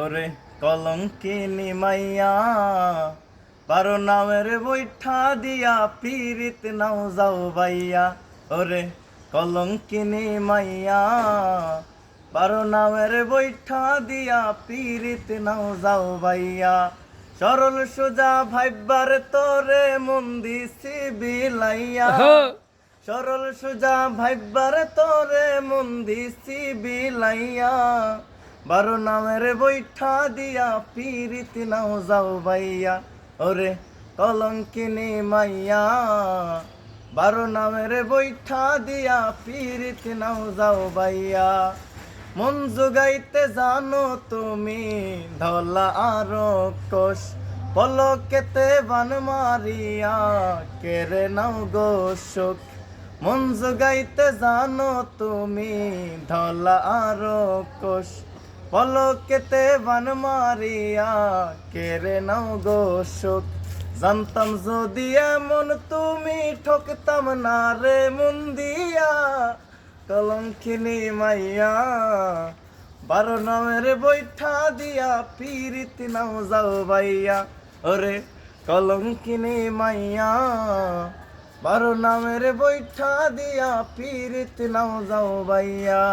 ওরে কলঙ্কিনী মাইয়া, 12 নামের বৈঠা দিয়া পীরিত নাও যাও বাইয়া। ওরে কলঙ্কিনী মাইয়া, 12 নামের বৈঠা দিয়া পীরিত নাও যাও বাইয়া। সরল সোজা ভাইবার তোরে মন দিছি বিলাইয়া, সরল সোজা ভাইবার তোরে মন দিছি বিলাইয়া। 12 নামের বৈঠা দিয়া পীরিত নাও যাও বাইয়া। ওরে কলঙ্কিনী মাইয়া, 12 নামের বৈঠা দিয়া পীরিত নাও যাও বাইয়া। মন জোগাইতে জানো তুমি ধলা আর কোষ, পলকেতে বান মারিয়া কেড়ে নাও গো সুখ। মন জোগাইতে জানো তুমি ধলা আর কোষ, পলকেতে বান মারিয়া কেড়ে নাও গো সুখ। জানতাম যদি এমন তুমি ঠকতাম না রে মন দিয়া। কলঙ্কিনী মাইয়া, 12 নামের বৈঠা দিয়া পীরিত নাও যাও বাইয়া। ওরে কলঙ্কিনী মাইয়া, 12 নামের বৈঠা দিয়া পীরিত নাও যাও বাইয়া।